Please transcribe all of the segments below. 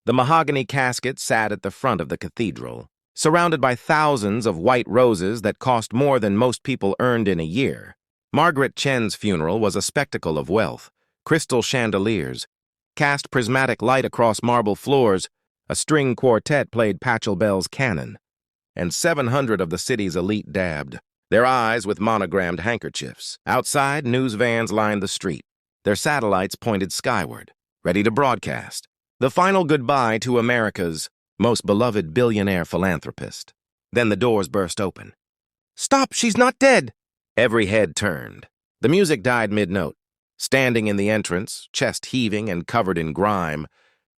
The mahogany casket sat at the front of the cathedral, surrounded by thousands of white roses that cost more than most people earned in a year. Margaret Chen's funeral was a spectacle of wealth. Crystal chandeliers cast prismatic light across marble floors, a string quartet played Pachelbel's canon, and 700 of the city's elite dabbed, their eyes with monogrammed handkerchiefs. Outside, news vans lined the street, their satellites pointed skyward, ready to broadcast the final goodbye to America's most beloved billionaire philanthropist. Then the doors burst open. "Stop, she's not dead!" Every head turned. The music died mid-note. Standing in the entrance, chest heaving and covered in grime,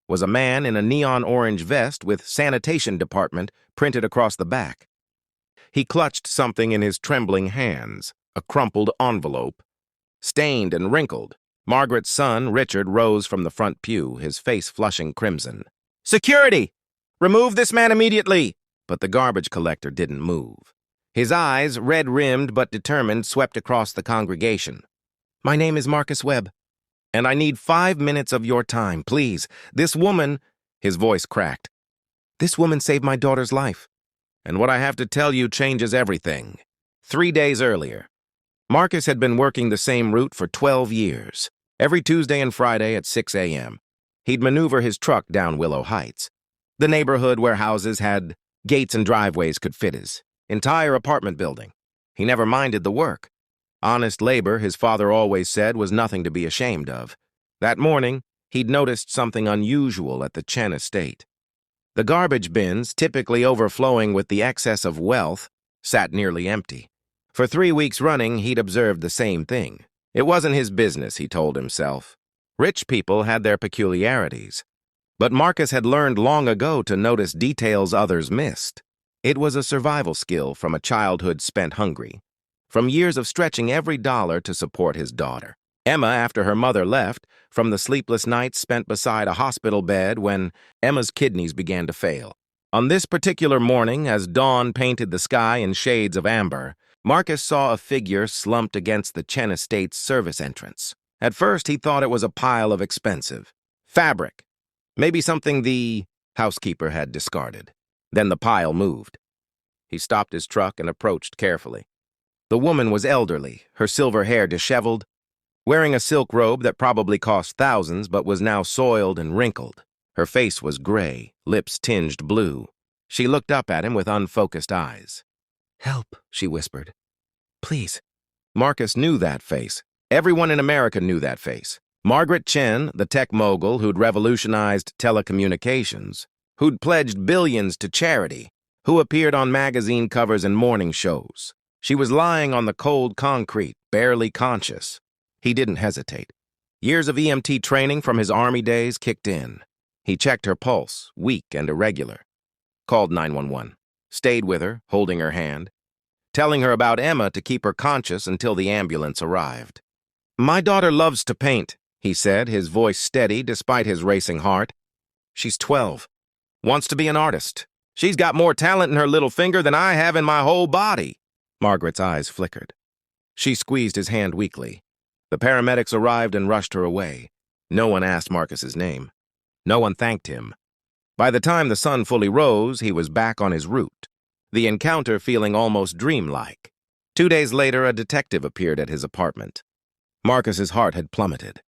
was a man in a neon orange vest with sanitation department printed across the back. He clutched something in his trembling hands, a crumpled envelope. Stained and wrinkled, Margaret's son, Richard, rose from the front pew, his face flushing crimson. "Security! Remove this man immediately!" But the garbage collector didn't move. His eyes, red-rimmed but determined, swept across the congregation. "My name is Marcus Webb, and I need 5 minutes of your time, please. This woman—" His voice cracked. "This woman saved my daughter's life. And what I have to tell you changes everything." 3 days earlier, Marcus had been working the same route for 12 years. Every Tuesday and Friday at 6 a.m., he'd maneuver his truck down Willow Heights, the neighborhood where houses had gates and driveways could fit his entire apartment building. He never minded the work. Honest labor, his father always said, was nothing to be ashamed of. That morning, he'd noticed something unusual at the Chen estate. The garbage bins, typically overflowing with the excess of wealth, sat nearly empty. For 3 weeks running, he'd observed the same thing. It wasn't his business, he told himself. Rich people had their peculiarities. But Marcus had learned long ago to notice details others missed. It was a survival skill from a childhood spent hungry, from years of stretching every dollar to support his daughter. Emma, after her mother left, from the sleepless nights spent beside a hospital bed when Emma's kidneys began to fail. On this particular morning, as dawn painted the sky in shades of amber, Marcus saw a figure slumped against the Chen estate's service entrance. At first, he thought it was a pile of expensive fabric, maybe something the housekeeper had discarded. Then the pile moved. He stopped his truck and approached carefully. The woman was elderly, her silver hair disheveled, wearing a silk robe that probably cost thousands but was now soiled and wrinkled. Her face was gray, lips tinged blue. She looked up at him with unfocused eyes. "Help," she whispered. "Please." Marcus knew that face. Everyone in America knew that face. Margaret Chen, the tech mogul who'd revolutionized telecommunications, who'd pledged billions to charity, who appeared on magazine covers and morning shows. She was lying on the cold concrete, barely conscious. He didn't hesitate. Years of EMT training from his army days kicked in. He checked her pulse, weak and irregular. Called 911. Stayed with her, holding her hand, telling her about Emma to keep her conscious until the ambulance arrived. "My daughter loves to paint," he said, his voice steady despite his racing heart. "She's 12. Wants to be an artist. She's got more talent in her little finger than I have in my whole body." Margaret's eyes flickered. She squeezed his hand weakly. The paramedics arrived and rushed her away. No one asked Marcus's name. No one thanked him. By the time the sun fully rose, he was back on his route, the encounter feeling almost dreamlike. 2 days later, a detective appeared at his apartment. Marcus's heart had plummeted.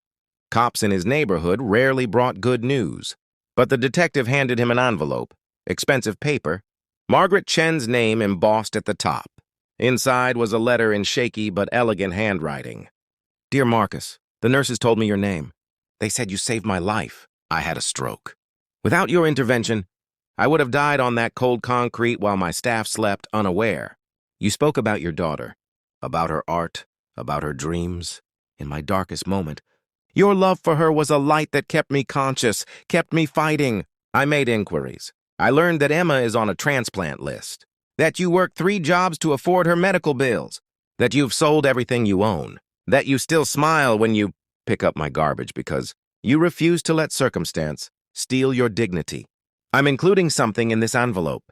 Cops in his neighborhood rarely brought good news, but the detective handed him an envelope, expensive paper, Margaret Chen's name embossed at the top. Inside was a letter in shaky but elegant handwriting. "Dear Marcus, the nurses told me your name. They said you saved my life. I had a stroke. Without your intervention, I would have died on that cold concrete while my staff slept unaware. You spoke about your daughter, about her art, about her dreams. In my darkest moment, your love for her was a light that kept me conscious, kept me fighting. I made inquiries. I learned that Emma is on a transplant list, that you work 3 jobs to afford her medical bills, that you've sold everything you own, that you still smile when you pick up my garbage because you refuse to let circumstance steal your dignity. I'm including something in this envelope.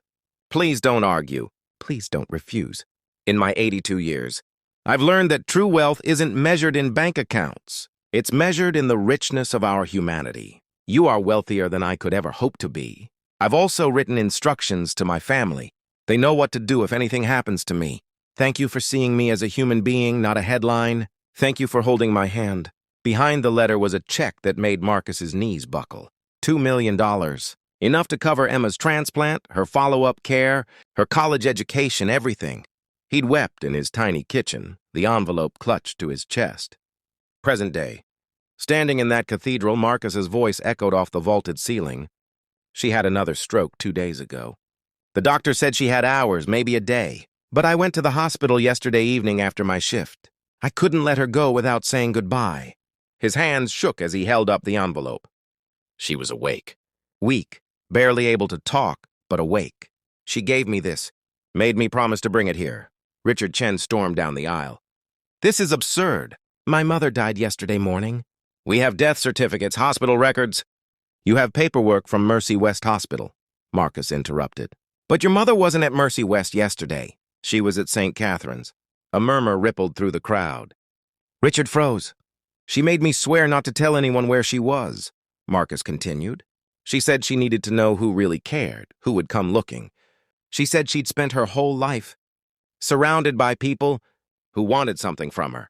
Please don't argue. Please don't refuse. In my 82 years, I've learned that true wealth isn't measured in bank accounts. It's measured in the richness of our humanity. You are wealthier than I could ever hope to be. I've also written instructions to my family. They know what to do if anything happens to me. Thank you for seeing me as a human being, not a headline. Thank you for holding my hand." Behind the letter was a check that made Marcus's knees buckle. $2 million. Enough to cover Emma's transplant, her follow-up care, her college education, everything. He'd wept in his tiny kitchen, the envelope clutched to his chest. Present day. Standing in that cathedral, Marcus's voice echoed off the vaulted ceiling. She had another stroke 2 days ago. The doctor said she had hours, maybe a day. But I went to the hospital yesterday evening after my shift. I couldn't let her go without saying goodbye. His hands shook as he held up the envelope. She was awake. Weak, barely able to talk, but awake. She gave me this, made me promise to bring it here. Richard Chen stormed down the aisle. "This is absurd. My mother died yesterday morning. We have death certificates, hospital records." "You have paperwork from Mercy West Hospital," Marcus interrupted. "But your mother wasn't at Mercy West yesterday. She was at St. Catherine's." A murmur rippled through the crowd. Richard froze. "She made me swear not to tell anyone where she was," Marcus continued. "She said she needed to know who really cared, who would come looking. She said she'd spent her whole life surrounded by people who wanted something from her.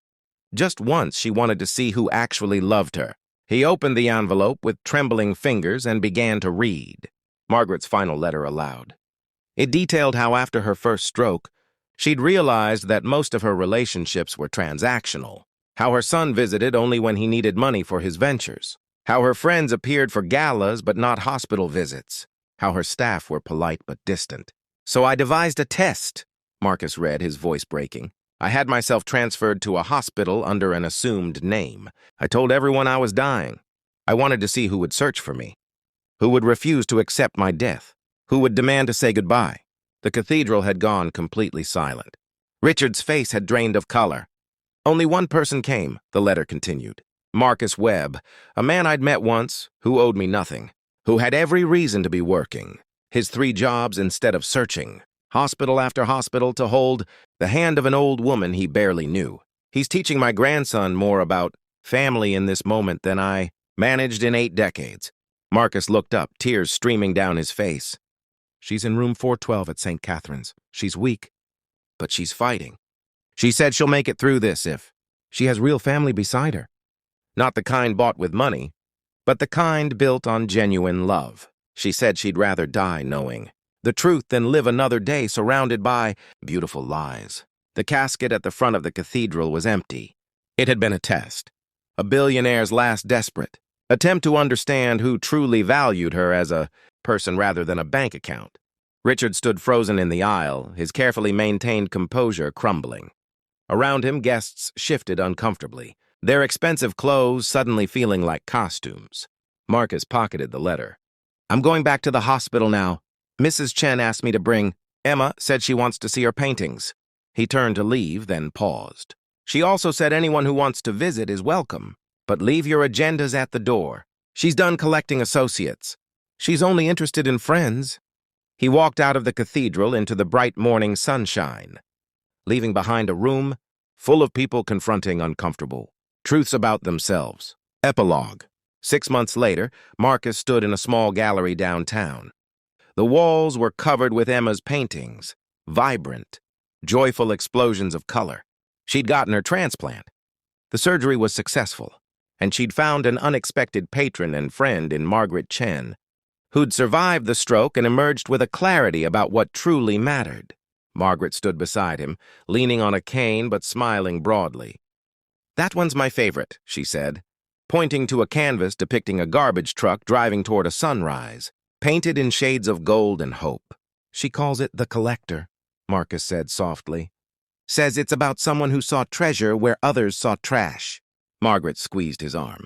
Just once she wanted to see who actually loved her." He opened the envelope with trembling fingers and began to read Margaret's final letter aloud. It detailed how after her first stroke, she'd realized that most of her relationships were transactional, how her son visited only when he needed money for his ventures, how her friends appeared for galas but not hospital visits, how her staff were polite but distant. "So I devised a test," Marcus read, his voice breaking. "I had myself transferred to a hospital under an assumed name. I told everyone I was dying. I wanted to see who would search for me, who would refuse to accept my death, who would demand to say goodbye." The cathedral had gone completely silent. Richard's face had drained of color. "Only one person came," the letter continued. "Marcus Webb, a man I'd met once, who owed me nothing, who had every reason to be working, his 3 jobs instead of searching, hospital after hospital to hold the hand of an old woman he barely knew. He's teaching my grandson more about family in this moment than I managed in 8 decades. Marcus looked up, tears streaming down his face. "She's in room 412 at St. Catherine's. She's weak, but she's fighting. She said she'll make it through this if she has real family beside her. Not the kind bought with money, but the kind built on genuine love. She said she'd rather die knowing the truth than live another day surrounded by beautiful lies." The casket at the front of the cathedral was empty. It had been a test, a billionaire's last desperate attempt to understand who truly valued her as a person rather than a bank account. Richard stood frozen in the aisle, his carefully maintained composure crumbling. Around him, guests shifted uncomfortably, their expensive clothes suddenly feeling like costumes. Marcus pocketed the letter. "I'm going back to the hospital now. Mrs. Chen asked me to bring. Emma said she wants to see her paintings." He turned to leave, then paused. "She also said anyone who wants to visit is welcome, but leave your agendas at the door. She's done collecting associates. She's only interested in friends." He walked out of the cathedral into the bright morning sunshine, leaving behind a room full of people confronting uncomfortable truths about themselves. Epilogue. 6 months later, Marcus stood in a small gallery downtown. The walls were covered with Emma's paintings, vibrant, joyful explosions of color. She'd gotten her transplant. The surgery was successful, and she'd found an unexpected patron and friend in Margaret Chen, who'd survived the stroke and emerged with a clarity about what truly mattered. Margaret stood beside him, leaning on a cane but smiling broadly. "That one's my favorite," she said, pointing to a canvas depicting a garbage truck driving toward a sunrise, painted in shades of gold and hope. "She calls it The Collector," Marcus said softly. "Says it's about someone who saw treasure where others saw trash." Margaret squeezed his arm.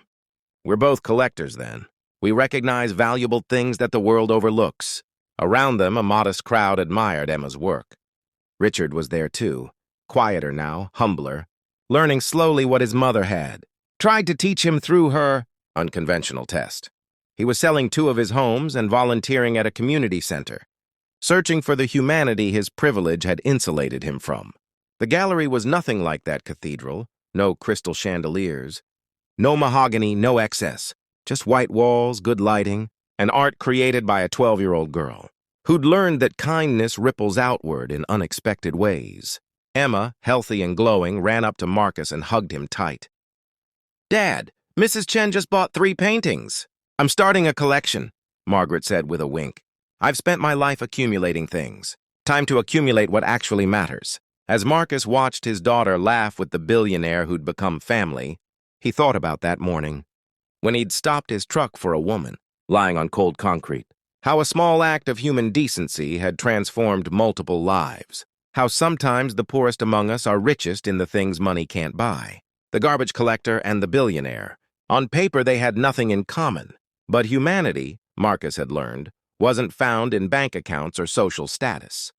"We're both collectors, then. We recognize valuable things that the world overlooks." Around them, a modest crowd admired Emma's work. Richard was there too, quieter now, humbler, learning slowly what his mother had tried to teach him through her unconventional test. He was selling 2 of his homes and volunteering at a community center, searching for the humanity his privilege had insulated him from. The gallery was nothing like that cathedral, no crystal chandeliers, no mahogany, no excess. Just white walls, good lighting, and art created by a 12-year-old girl who'd learned that kindness ripples outward in unexpected ways. Emma, healthy and glowing, ran up to Marcus and hugged him tight. "Dad, Mrs. Chen just bought 3 paintings. I'm starting a collection," Margaret said with a wink. "I've spent my life accumulating things. Time to accumulate what actually matters." As Marcus watched his daughter laugh with the billionaire who'd become family, he thought about that morning, when he'd stopped his truck for a woman, lying on cold concrete. How a small act of human decency had transformed multiple lives. How sometimes the poorest among us are richest in the things money can't buy. The garbage collector and the billionaire. On paper, they had nothing in common. But humanity, Marcus had learned, wasn't found in bank accounts or social status.